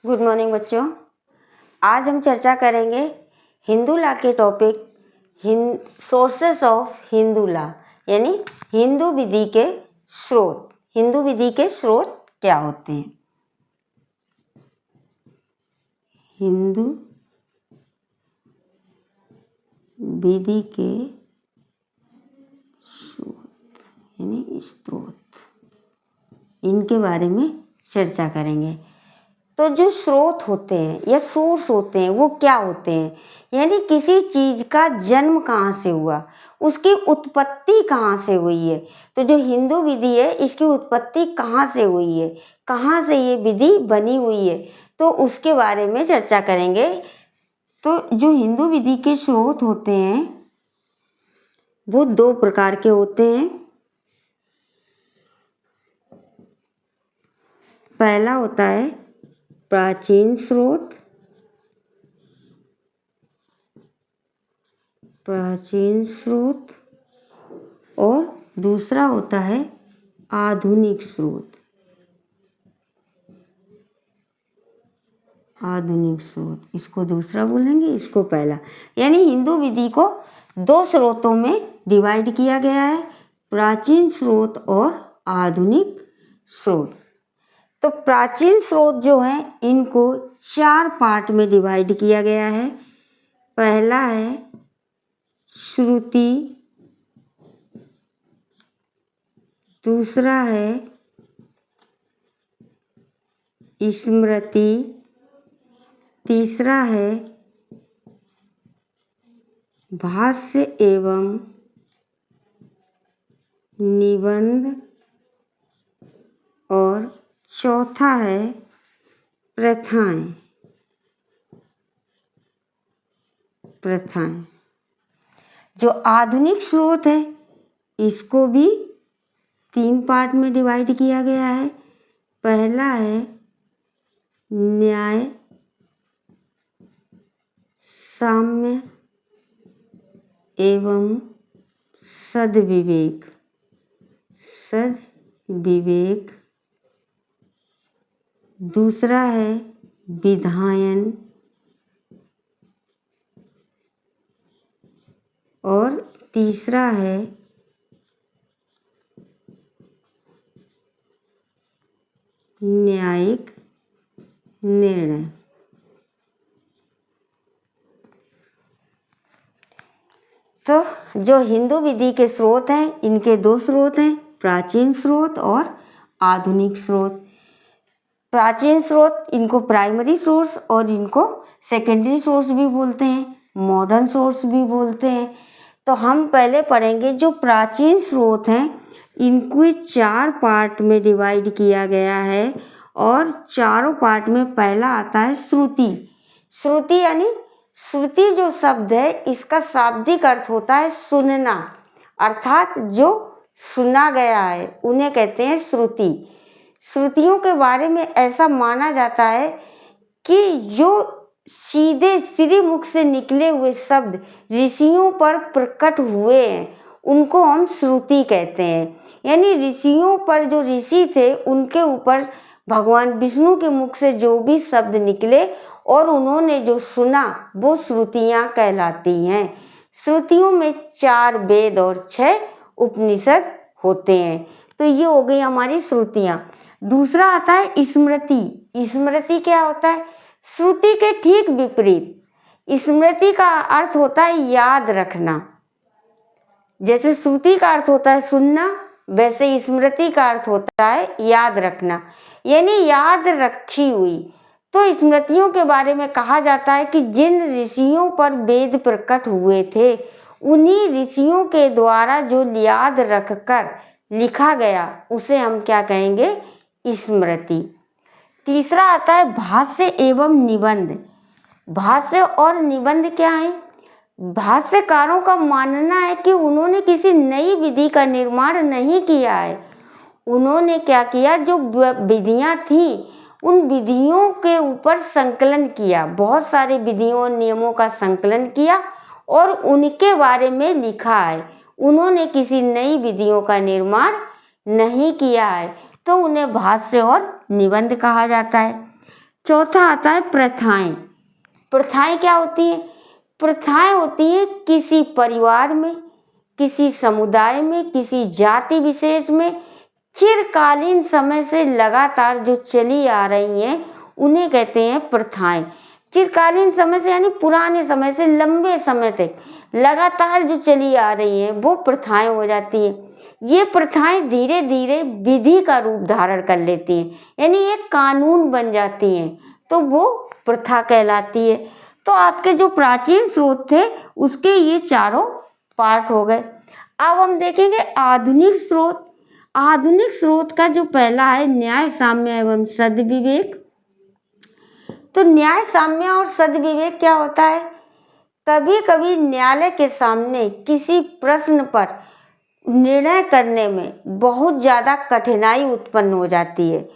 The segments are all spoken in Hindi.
गुड मॉर्निंग बच्चों। आज हम चर्चा करेंगे हिंदू लॉ के topic sources of Hindu law, यानी हिंदू विधि के स्रोत। हिंदू विधि के स्रोत क्या होते हैं? हिंदू विधि के स्रोत यानी स्रोत, इनके बारे में चर्चा करेंगे। तो जो स्रोत होते हैं या सोर्स होते हैं वो क्या होते हैं, यानी किसी चीज़ का जन्म कहाँ से हुआ, उसकी उत्पत्ति कहाँ से हुई है। तो जो हिंदू विधि है इसकी उत्पत्ति कहाँ से हुई है, कहाँ से ये विधि बनी हुई है, तो उसके बारे में चर्चा करेंगे। तो जो हिंदू विधि के स्रोत होते हैं वो दो प्रकार के होते हैं। पहला होता है प्राचीन स्रोत, और दूसरा होता है आधुनिक स्रोत। इसको दूसरा बोलेंगे, इसको पहला। यानी हिंदू विधि को दो स्रोतों में डिवाइड किया गया है, प्राचीन स्रोत और आधुनिक स्रोत। तो प्राचीन स्रोत जो हैं इनको 4 पार्ट में डिवाइड किया गया है। पहला है श्रुति, दूसरा है स्मृति, तीसरा है भाष्य एवं निबंध, और चौथा है प्रथाएं। जो आधुनिक स्रोत है इसको भी 3 पार्ट में डिवाइड किया गया है। पहला है न्याय, साम्य एवं सद्विवेक। दूसरा है विधायन, और तीसरा है न्यायिक निर्णय। तो जो हिंदू विधि के स्रोत हैं इनके 2 स्रोत हैं, प्राचीन स्रोत और आधुनिक स्रोत। प्राचीन स्रोत इनको प्राइमरी सोर्स और इनको सेकेंडरी सोर्स भी बोलते हैं, मॉडर्न सोर्स भी बोलते हैं। तो हम पहले पढ़ेंगे जो प्राचीन स्रोत हैं इनको 4 पार्ट में डिवाइड किया गया है, और चारों पार्ट में पहला आता है श्रुति। श्रुति यानी श्रुति जो शब्द है इसका शाब्दिक अर्थ होता है सुनना, अर्थात जो सुना गया है उन्हें कहते हैं श्रुति। श्रुतियों के बारे में ऐसा माना जाता है कि जो सीधे श्रीमुख से निकले हुए शब्द ऋषियों पर प्रकट हुए हैं उनको हम श्रुति कहते हैं। यानी ऋषियों पर, जो ऋषि थे उनके ऊपर भगवान विष्णु के मुख से जो भी शब्द निकले और उन्होंने जो सुना वो श्रुतियाँ कहलाती हैं। श्रुतियों में 4 वेद और 6 उपनिषद होते हैं। तो ये हो गई हमारी श्रुतियाँ। दूसरा आता है स्मृति। स्मृति क्या होता है? श्रुति के ठीक विपरीत। स्मृति का अर्थ होता है याद रखना। जैसे श्रुति का अर्थ होता है सुनना, वैसे स्मृति का अर्थ होता है याद रखना, यानी याद रखी हुई। तो स्मृतियों के बारे में कहा जाता है कि जिन ऋषियों पर वेद प्रकट हुए थे उन्हीं ऋषियों के द्वारा जो याद रखकर लिखा गया उसे हम क्या कहेंगे? स्मृति। तीसरा आता है भाष्य एवं निबंध। भाष्य और निबंध क्या है? भाष्यकारों का मानना है कि उन्होंने किसी नई विधि का निर्माण नहीं किया है। उन्होंने क्या किया, जो विधियां थीं उन विधियों के ऊपर संकलन किया, बहुत सारे विधियों और नियमों का संकलन किया और उनके बारे में लिखा है। उन्होंने किसी नई विधियों का निर्माण नहीं किया है, तो उन्हें भाष्य और निबंध कहा जाता है। चौथा आता है प्रथाएं। प्रथाएं क्या होती है? प्रथाएं होती हैं किसी परिवार में, किसी समुदाय में, किसी जाति विशेष में चिरकालीन समय से लगातार जो चली आ रही हैं उन्हें कहते हैं प्रथाएं। चिरकालीन समय से यानी पुराने समय से लंबे समय तक लगातार जो चली आ रही हैं वो प्रथाएं हो जाती हैं। ये प्रथाएं धीरे धीरे विधि का रूप धारण कर लेती हैं, यानी एक कानून बन जाती हैं, तो वो प्रथा कहलाती है। तो आपके जो प्राचीन स्रोत थे उसके ये चारों पार्ट हो गए। अब हम देखेंगे आधुनिक स्रोत। आधुनिक स्रोत का जो पहला है न्याय, साम्य एवं सद्विवेक। तो न्याय, साम्य और सद्विवेक क्या होता है? कभी कभी न्यायालय के सामने किसी प्रश्न पर निर्णय करने में बहुत ज़्यादा कठिनाई उत्पन्न हो जाती है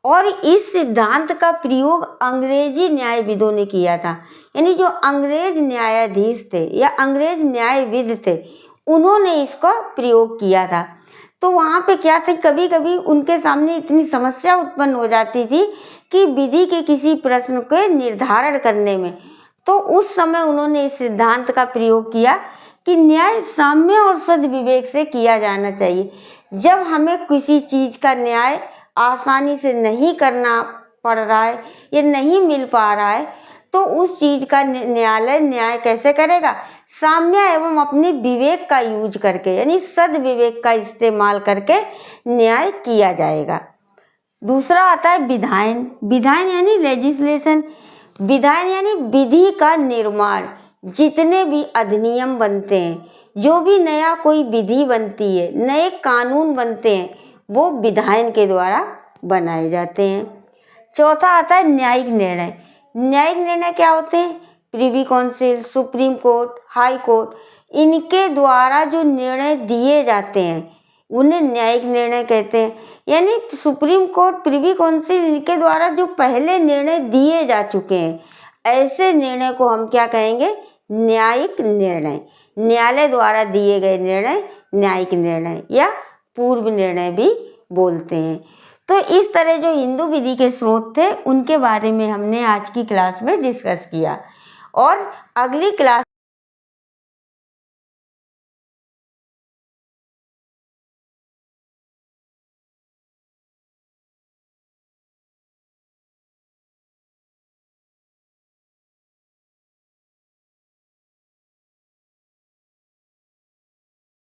और इस सिद्धांत का प्रयोग अंग्रेजी न्यायविदों ने किया था। यानी जो अंग्रेज न्यायाधीश थे या अंग्रेज न्यायविद थे उन्होंने इसका प्रयोग किया था। तो वहाँ पे क्या था, कभी कभी उनके सामने इतनी समस्या उत्पन्न हो जाती थी कि विधि के किसी प्रश्न के निर्धारण करने में, तो उस समय उन्होंने इस सिद्धांत का प्रयोग किया कि न्याय साम्य और सद्विवेक से किया जाना चाहिए। जब हमें किसी चीज़ का न्याय आसानी से नहीं करना पड़ रहा है या नहीं मिल पा रहा है तो उस चीज़ का न्यायालय न्याय कैसे करेगा? साम्य एवं अपने विवेक का यूज करके, यानी सद्विवेक का इस्तेमाल करके न्याय किया जाएगा। दूसरा आता है विधायन। विधायन यानी लेजिस्लेशन। विधायन यानी विधि का निर्माण। जितने भी अधिनियम बनते हैं, जो भी नया कोई विधि बनती है, नए कानून बनते हैं, वो विधायन के द्वारा बनाए जाते हैं। चौथा आता है न्यायिक निर्णय। न्यायिक निर्णय क्या होते हैं? Privy council, supreme court, high court, इनके द्वारा जो निर्णय दिए जाते हैं उन्हें न्यायिक निर्णय कहते हैं। यानी सुप्रीम कोर्ट, प्रिवी काउंसिल, इनके द्वारा जो पहले निर्णय दिए जा चुके हैं, ऐसे निर्णय को हम क्या कहेंगे? न्यायिक निर्णय। न्यायालय द्वारा दिए गए निर्णय न्यायिक निर्णय या पूर्व निर्णय भी बोलते हैं। तो इस तरह जो हिंदू विधि के स्रोत थे उनके बारे में हमने आज की क्लास में डिस्कस किया और अगली क्लास